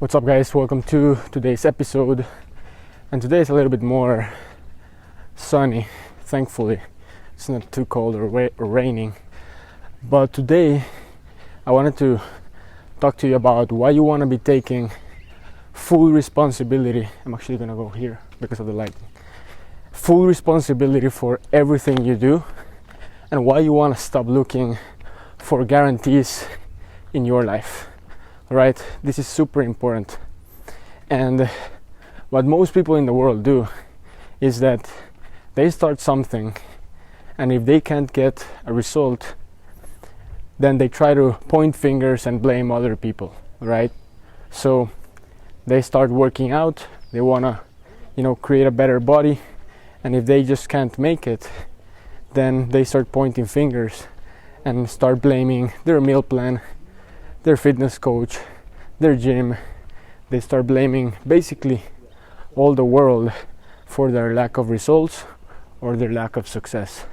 What's up, guys? Welcome to today's episode. And today is a little bit more sunny, thankfully. It's not too cold or raining. But today I wanted to talk to you about why you want to be taking full responsibility. I'm actually going to go here because of the lighting. Full responsibility for everything you do, and why you want to stop looking for guarantees in your life. Right? This is super important. And what most people in the world do is that they start something, and if they can't get a result, then they try to point fingers and blame other people, right? So they start working out, they want to, create a better body, and if they just can't make it, then they start pointing fingers and start blaming their meal plan, their fitness coach, their gym. They start blaming basically all the world for their lack of results or their lack of success.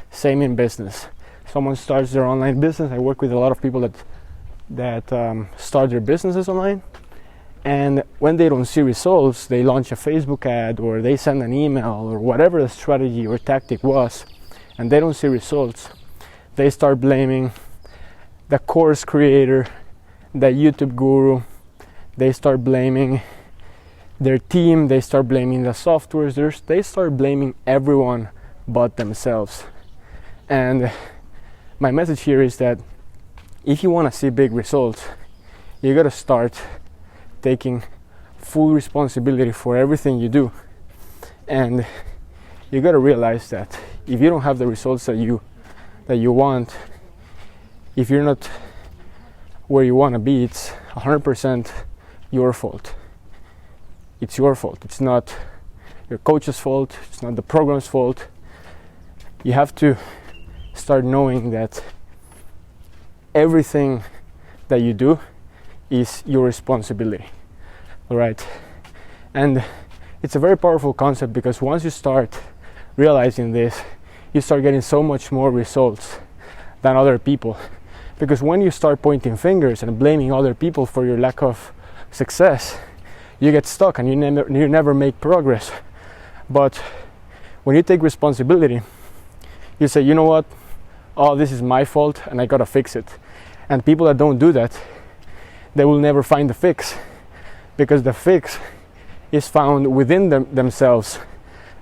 Same in business. Someone starts their online business. I work with a lot of people that start their businesses online, and when they don't see results, they launch a Facebook ad or they send an email or whatever the strategy or tactic was, and they don't see results. They start blaming the course creator, the YouTube guru. They start blaming their team. They start blaming the softwares. They start blaming everyone but themselves. And my message here is that if you want to see big results, you got to start taking full responsibility for everything you do. And you got to realize that if you don't have the results that you want, if you're not where you want to be, it's 100% your fault. It's your fault. It's not your coach's fault. It's not the program's fault. You have to start knowing that everything that you do is your responsibility. All right? And it's a very powerful concept, because once you start realizing this, you start getting so much more results than other people. Because when you start pointing fingers and blaming other people for your lack of success, you get stuck and you never make progress. But when you take responsibility, you say, you know what? Oh, this is my fault and I gotta fix it. And people that don't do that, they will never find the fix, because the fix is found within themselves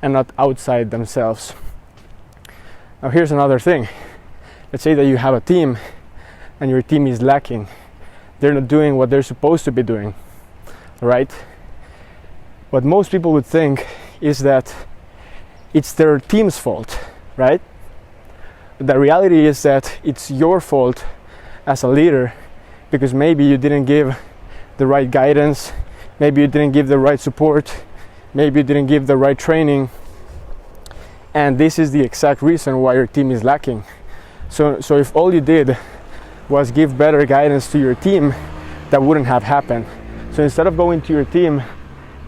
and not outside themselves. Now here's another thing. Let's say that you have a team and your team is lacking. They're not doing what they're supposed to be doing, right? What most people would think is that it's their team's fault, right? The reality is that it's your fault as a leader, because maybe you didn't give the right guidance, maybe you didn't give the right support, maybe you didn't give the right training, and this is the exact reason why your team is lacking. So if all you did was give better guidance to your team, that wouldn't have happened. So instead of going to your team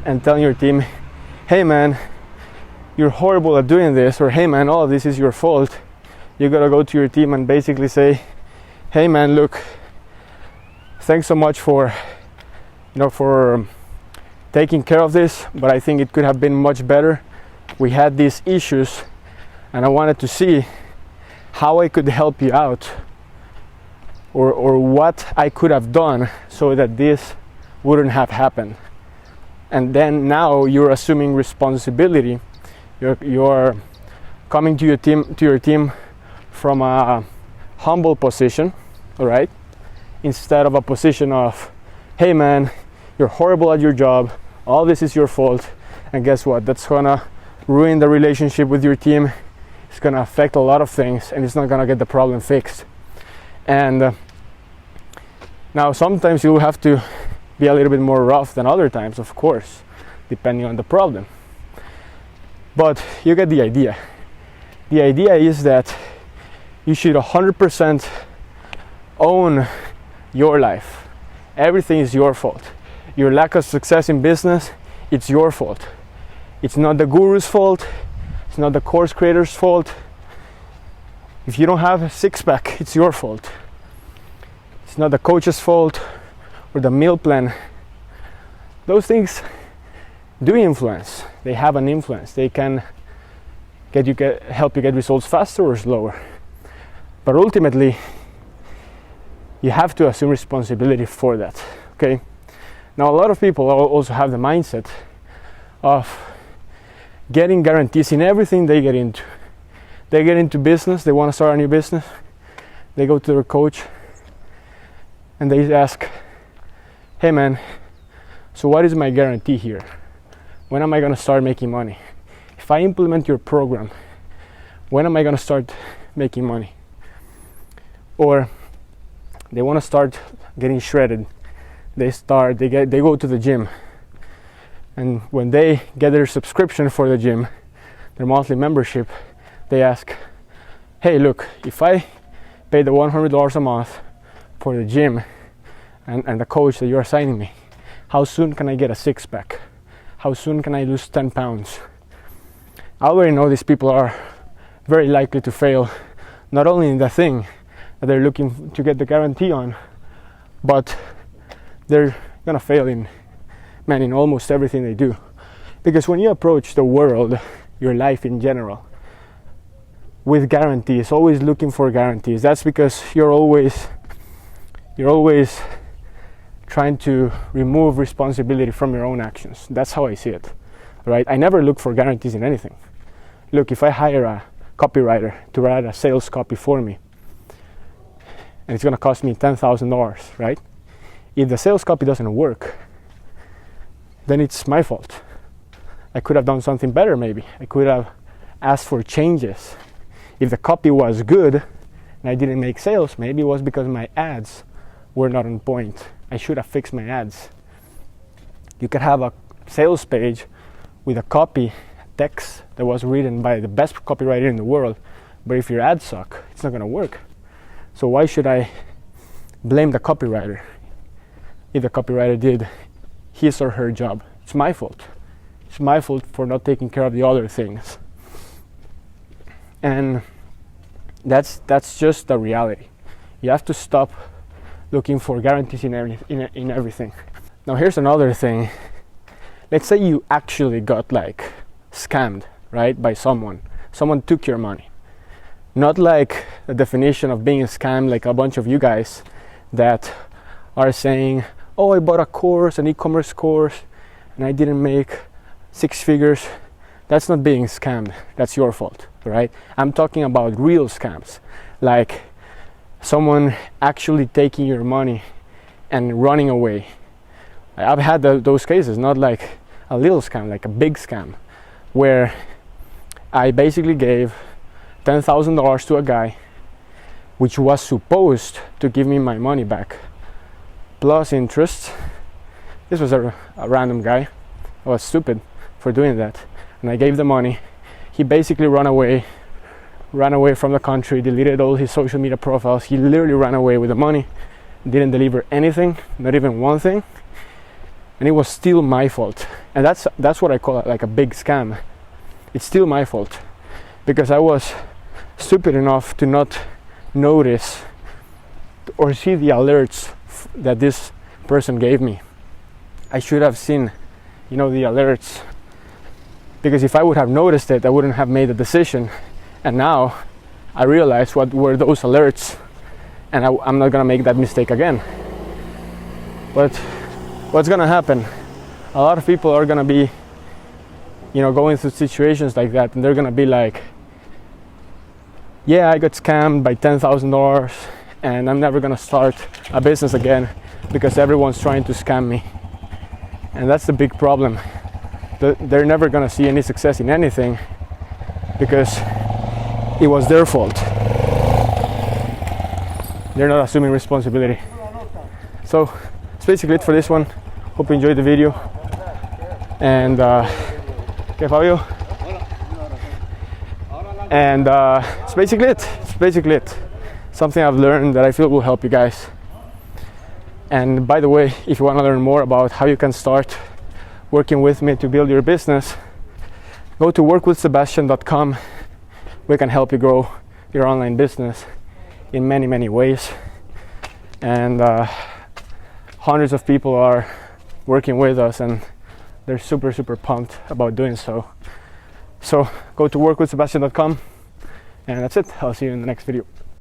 and telling your team, hey man, you're horrible at doing this, or hey man, all of this is your fault, you gotta go to your team and basically say, hey man, look, thanks so much for taking care of this, but I think it could have been much better. We had these issues and I wanted to see how I could help you out, or what I could have done so that this wouldn't have happened. And then now you're assuming responsibility. You're coming to your team from a humble position, all right? Instead of a position of, hey man, you're horrible at your job, all this is your fault, and guess what? That's gonna ruin the relationship with your team. It's gonna affect a lot of things, and it's not gonna get the problem fixed. And now sometimes you'll have to be a little bit more rough than other times, of course, depending on the problem. But you get the idea. The idea is that you should 100% own your life. Everything is your fault. Your lack of success in business, it's your fault. It's not the guru's fault. It's not the course creator's fault. If you don't have a six-pack, it's your fault. It's not the coach's fault or the meal plan those things do influence. They have an influence. They can help you get results faster or slower. But ultimately, you have to assume responsibility for that. Okay. Now, a lot of people also have the mindset of getting guarantees in everything they get into. They get into business. They want to start a new business. They go to their coach and they ask, "Hey, man, so what is my guarantee here? When am I going to start making money? If I implement your program, when am I going to start making money?" Or they want to start getting shredded. They go to the gym, and when they get their subscription for the gym, their monthly membership, they ask, "Hey, look, if I pay the $100 a month for the gym and the coach that you're assigning me, how soon can I get a six-pack? How soon can I lose 10 pounds?" I already know these people are very likely to fail, not only in the thing that they're looking to get the guarantee on, but they're gonna fail in almost everything they do. Because when you approach the world, your life in general, with guarantees, always looking for guarantees, that's because you're always trying to remove responsibility from your own actions. That's how I see it, right? I never look for guarantees in anything. Look, if I hire a copywriter to write a sales copy for me, and it's gonna cost me $10,000, right? If the sales copy doesn't work, then it's my fault. I could have done something better maybe. I could have asked for changes. If the copy was good and I didn't make sales, maybe it was because my ads were not on point. I should have fixed my ads. You could have a sales page with a copy, text that was written by the best copywriter in the world, but if your ads suck, it's not gonna work. So why should I blame the copywriter if the copywriter did his or her job? It's my fault. It's my fault for not taking care of the other things. And that's just the reality. You have to stop looking for guarantees in everything. Now here's another thing. Let's say you actually got like scammed, right, by someone. Someone took your money. Not like the definition of being a scam, like a bunch of you guys that are saying, "Oh, I bought a course, an e-commerce course, and I didn't make 6 figures." That's not being scammed. That's your fault, right? I'm talking about real scams, like someone actually taking your money and running away. I've had those cases, not like a little scam, like a big scam, where I basically gave $10,000 to a guy which was supposed to give me my money back plus interest. This was a random guy. I was stupid for doing that, and I gave the money. He basically ran away from the country, deleted all his social media profiles. He literally ran away with the money, didn't deliver anything, not even one thing, and it was still my fault. And that's what I call it, like a big scam. It's still my fault because I was stupid enough to not notice or see the alerts that this person gave me. I should have seen, the alerts, because if I would have noticed it, I wouldn't have made a decision. And now I realize what were those alerts, and I'm not gonna make that mistake again. But what's gonna happen? A lot of people are gonna be, going through situations like that, and they're gonna be like, "Yeah, I got scammed by $10,000, and I'm never gonna start a business again because everyone's trying to scam me." And that's the big problem. They're never gonna see any success in anything because it was their fault. They're not assuming responsibility. So that's basically it for this one. Hope you enjoyed the video. And okay, Fabio. And it's basically it. Something I've learned that I feel will help you guys. And by the way, if you want to learn more about how you can start working with me to build your business, go to workwithsebastian.com. We can help you grow your online business in many ways. And hundreds of people are working with us, and they're super pumped about doing so. So go to workwithsebastian.com, and that's it. I'll see you in the next video.